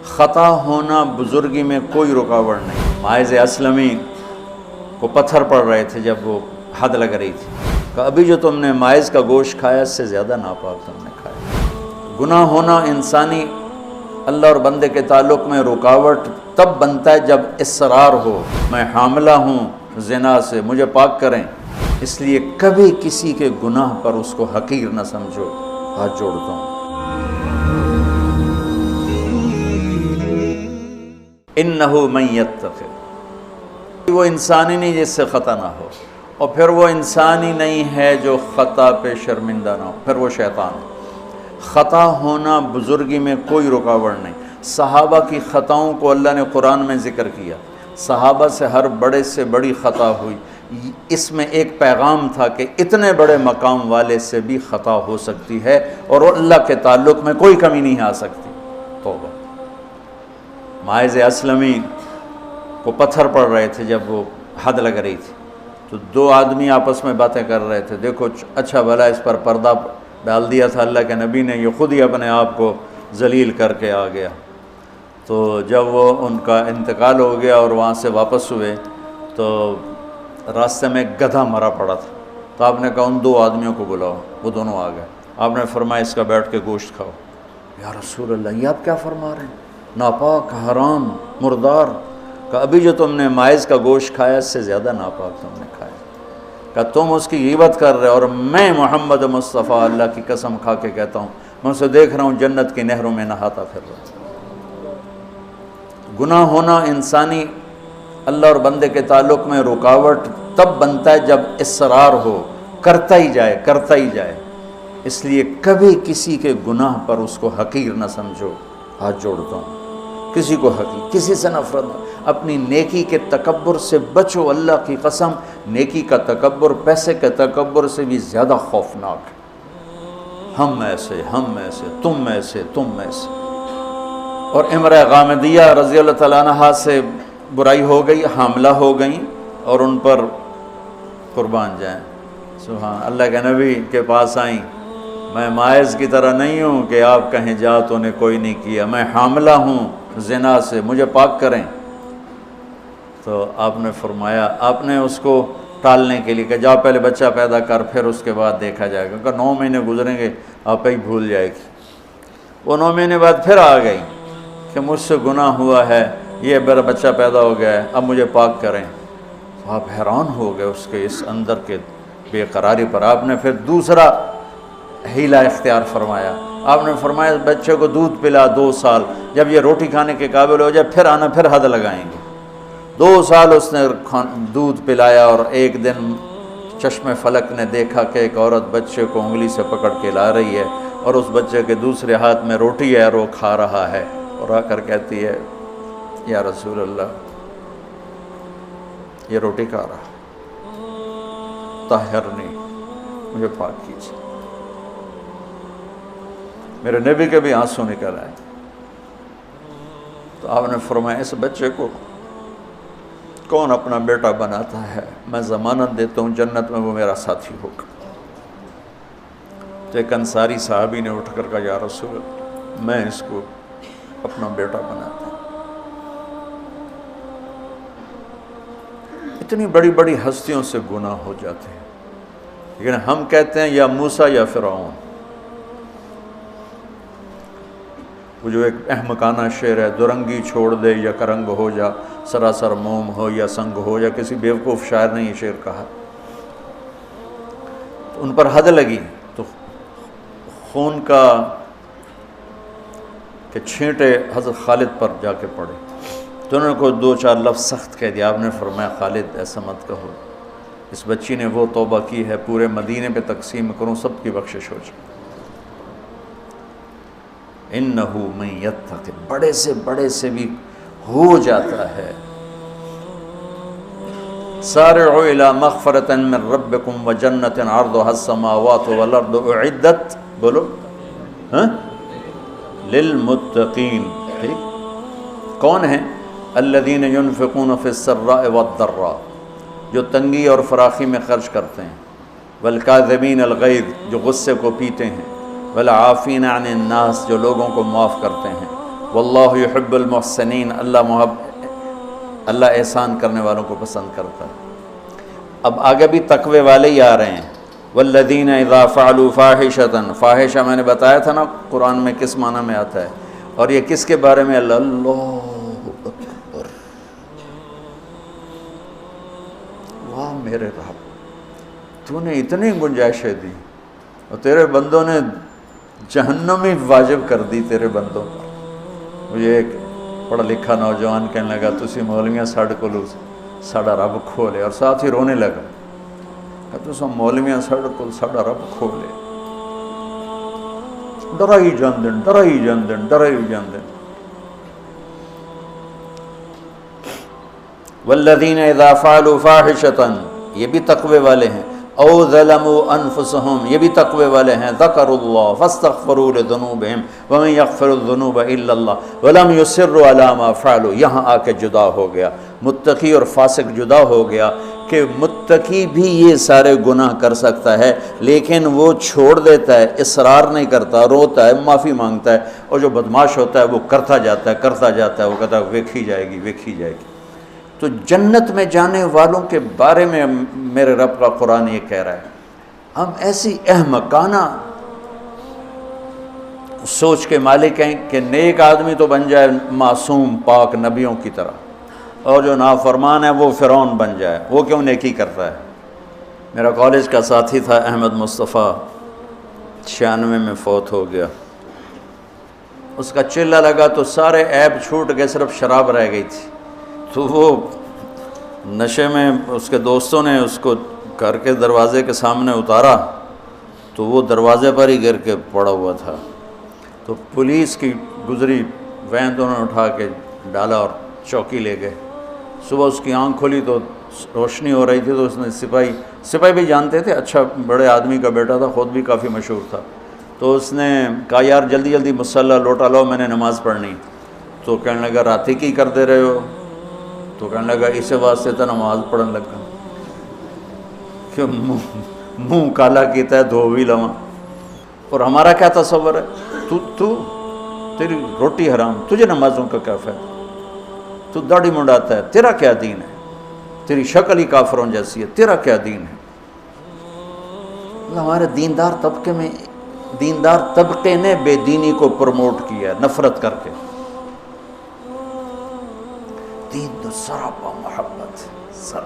خطا ہونا بزرگی میں کوئی رکاوٹ نہیں۔ ماعز اسلمی کو پتھر پڑ رہے تھے جب وہ حد لگ رہی تھی، کہ ابھی جو تم نے ماعز کا گوشت کھایا اس سے زیادہ ناپاک تم نے کھایا۔ گناہ ہونا انسانی اللہ اور بندے کے تعلق میں رکاوٹ تب بنتا ہے جب اصرار ہو، میں حاملہ ہوں زنا سے، مجھے پاک کریں، اس لیے کبھی کسی کے گناہ پر اس کو حقیر نہ سمجھو۔ ہاتھ جوڑتا ہوں۔ انہ من یتق، وہ انسان ہی نہیں جس سے خطا نہ ہو، اور پھر وہ انسان ہی نہیں ہے جو خطا پہ شرمندہ نہ ہو، پھر وہ شیطان ہے۔ خطا ہونا بزرگی میں کوئی رکاوٹ نہیں۔ صحابہ کی خطاؤں کو اللہ نے قرآن میں ذکر کیا، صحابہ سے ہر بڑے سے بڑی خطا ہوئی، اس میں ایک پیغام تھا کہ اتنے بڑے مقام والے سے بھی خطا ہو سکتی ہے اور اللہ کے تعلق میں کوئی کمی نہیں آ سکتی۔ توبہ۔ ماعز اسلمی کو پتھر پڑ رہے تھے جب وہ حد لگ رہی تھی، تو دو آدمی آپس میں باتیں کر رہے تھے، دیکھو اچھا بھلا اس پر پردہ ڈال دیا تھا اللہ کے نبی نے، یہ خود ہی اپنے آپ کو ذلیل کر کے آ گیا۔ تو جب وہ ان کا انتقال ہو گیا اور وہاں سے واپس ہوئے تو راستے میں ایک گدھا مرا پڑا تھا، تو آپ نے کہا ان دو آدمیوں کو بلاؤ، وہ دونوں آ گئے۔ آپ نے فرمایا اس کا بیٹھ کے گوشت کھاؤ۔ یا رسول اللہ، یہ آپ کیا فرما رہے ہیں؟ ناپاک، حرام، مردار۔ کہ ابھی جو تم نے ماعز کا گوشت کھایا اس سے زیادہ ناپاک تم نے کھایا۔ کہ تم اس کی غیبت کر رہے، اور میں محمد مصطفیٰ اللہ کی قسم کھا کے کہتا ہوں میں اسے دیکھ رہا ہوں جنت کی نہروں میں نہاتا پھر رہا ہوں۔ گناہ ہونا انسانی اللہ اور بندے کے تعلق میں رکاوٹ تب بنتا ہے جب اصرار ہو، کرتا ہی جائے کرتا ہی جائے، اس لیے کبھی کسی کے گناہ پر اس کو حقیر نہ سمجھو۔ ہاتھ جوڑتا ہوں۔ کسی کو حقیر، کسی سے نفرت نہ، اپنی نیکی کے تکبر سے بچو۔ اللہ کی قسم، نیکی کا تکبر پیسے کے تکبر سے بھی زیادہ خوفناک ہے۔ ہم ایسے، ہم ایسے، تم ایسے، تم ایسے۔ اور امرأہ غامدیہ رضی اللہ تعالیٰ عنہا سے برائی ہو گئی، حاملہ ہو گئیں، اور ان پر قربان جائیں سبحان اللہ کے نبی کے پاس آئیں، میں ماعز کی طرح نہیں ہوں کہ آپ کہیں جا تو نے کوئی نہیں کیا، میں حاملہ ہوں زنا سے، مجھے پاک کریں۔ تو آپ نے فرمایا، آپ نے اس کو ٹالنے کے لیے کہ جا پہلے بچہ پیدا کر پھر اس کے بعد دیکھا جائے گا، کہ 9 مہینے گزریں گے آپ ہی بھول جائے گی۔ وہ 9 مہینے بعد پھر آ گئی کہ مجھ سے گناہ ہوا ہے، یہ میرا بچہ پیدا ہو گیا ہے، اب مجھے پاک کریں۔ تو آپ حیران ہو گئے اس کے اس اندر کے بے قراری پر۔ آپ نے پھر دوسرا حیلہ اختیار فرمایا، آپ نے فرمایا بچے کو دودھ پلا 2 سال، جب یہ روٹی کھانے کے قابل ہو جائے پھر آنا، پھر حد لگائیں گے۔ 2 سال اس نے دودھ پلایا، اور ایک دن چشم فلک نے دیکھا کہ ایک عورت بچے کو انگلی سے پکڑ کے لا رہی ہے، اور اس بچے کے دوسرے ہاتھ میں روٹی ہے اور وہ کھا رہا ہے، اور آ کر کہتی ہے یا رسول اللہ یہ روٹی کھا رہا، طہرنی، مجھے پاک کیجیے۔ میرے نبی کے بھی آنسو نکل آئے۔ تو آپ نے فرمایا اس بچے کو کون اپنا بیٹا بناتا ہے، میں ضمانت دیتا ہوں جنت میں وہ میرا ساتھی ہوگا۔ تو ایک انصاری صحابی نے اٹھ کر کہا یا رسول اللہ میں اس کو اپنا بیٹا بناتا ہوں۔ اتنی بڑی بڑی ہستیوں سے گناہ ہو جاتے ہیں، لیکن ہم کہتے ہیں یا موسیٰ یا فرعون۔ وہ جو ایک احمقانہ شعر ہے، دورنگی چھوڑ دے یا کرنگ ہو جا، سراسر موم ہو یا سنگ ہو جا، کسی بیوقوف شاعر نے یہ شعر کہا۔ تو ان پر حد لگی، تو خون کا کہ چھینٹے حضرت خالد پر جا کے پڑے، تو انہوں نے کوئی 2-4 لفظ سخت کہہ دیا۔ آپ نے فرمایا خالد ایسا مت کہو، اس بچی نے وہ توبہ کی ہے پورے مدینے پہ تقسیم کروں سب کی بخشش ہو جائے۔ انہو من یتق، بڑے سے بڑے سے بھی ہو جاتا ہے۔ سارعوا الی مغفرۃ من ربکم وجنۃ عرضها السماوات والارض اعدت، بولو للمتقین۔ ٹھیک، کون ہیں؟ الذین ينفقون فی السراء والضراء، جو تنگی اور فراخی میں خرچ کرتے ہیں، والکاظمین الغیظ، جو غصے کو پیتے ہیں، والعافین عن الناس، جو لوگوں کو معاف کرتے ہیں، واللہ یحب المحسنین، اللہ احسان کرنے والوں کو پسند کرتا ہے۔ اب آگے بھی تقوی والے ہی آ رہے ہیں، والذین اذا فعلوا فاحشۃ، فاحشہ میں نے بتایا تھا نا قرآن میں کس معنی میں آتا ہے، اور یہ کس کے بارے میں؟ اللہ اکبر، واہ میرے رب، تو نے اتنی گنجائشیں دی اور تیرے بندوں نے جہنم ہی واجب کر دی تیرے بندوں پر۔ مجھے ایک پڑھا لکھا نوجوان کہنے لگا تسی مولویاں ساڑھے کو ساڑھا رب کھولے، اور ساتھ ہی رونے لگا کہ تسا مولویاں ساڑھے کو ساڑھا رب کھولے، ڈرائی جاندن ڈرائی جاندن ڈرائی جاندن۔ والذین اذا فعلوا فاحشۃ، یہ بھی تقوی والے ہیں، او ظلموا انفسهم، یہ بھی تقوی والے ہیں، ذکروا اللہ فاستغفروا لذنوبہم ومن یغفر الذنوب الا اللہ ولم یصروا علی ما فعلوا۔ یہاں آ کے جدا ہو گیا، متقی اور فاسق جدا ہو گیا کہ متقی بھی یہ سارے گناہ کر سکتا ہے لیکن وہ چھوڑ دیتا ہے، اصرار نہیں کرتا، روتا ہے، معافی مانگتا ہے، اور جو بدماش ہوتا ہے وہ کرتا جاتا ہے، وہ کہتا ہے ویکھی جائے گی ویکھی جائے گی۔ تو جنت میں جانے والوں کے بارے میں میرے رب کا قرآن یہ کہہ رہا ہے، ہم ایسی احمقانہ سوچ کے مالک ہیں کہ نیک آدمی تو بن جائے معصوم پاک نبیوں کی طرح، اور جو نافرمان ہے وہ فرعون بن جائے، وہ کیوں نیکی کرتا ہے؟ میرا کالج کا ساتھی تھا احمد مصطفیٰ، 96 میں فوت ہو گیا۔ اس کا چلہ لگا تو سارے عیب چھوٹ گئے، صرف شراب رہ گئی تھی، تو وہ نشے میں اس کے دوستوں نے اس کو گھر کے دروازے کے سامنے اتارا تو وہ دروازے پر ہی گر کے پڑا ہوا تھا۔ تو پولیس کی گزری وین تو انہوں نے اٹھا کے ڈالا اور چوکی لے گئے۔ صبح اس کی آنکھ کھلی تو روشنی ہو رہی تھی، تو اس نے سپاہی بھی جانتے تھے، اچھا بڑے آدمی کا بیٹا تھا، خود بھی کافی مشہور تھا، تو اس نے کہا یار جلدی جلدی مصلی لوٹا لاؤ، میں نے نماز پڑھنی۔ تو کہنے لگا راتی کی کر دے رہے ہو؟ تو کہنے لگا اسے واسطے تو نماز پڑھن لگا کہ منہ کالا کیتا ہے دھو بھی لواں۔ اور ہمارا کیا تصور ہے، تیری روٹی حرام، تجھے نمازوں کا کیا فائدہ، تو داڑھی منڈاتا ہے، تیرا کیا دین ہے، تیری شکل ہی کافروں جیسی ہے، تیرا کیا دین ہے۔ ہمارے دیندار طبقے نے بے دینی کو پروموٹ کیا ہے نفرت کر کے۔ دین تو سراپا محبت سر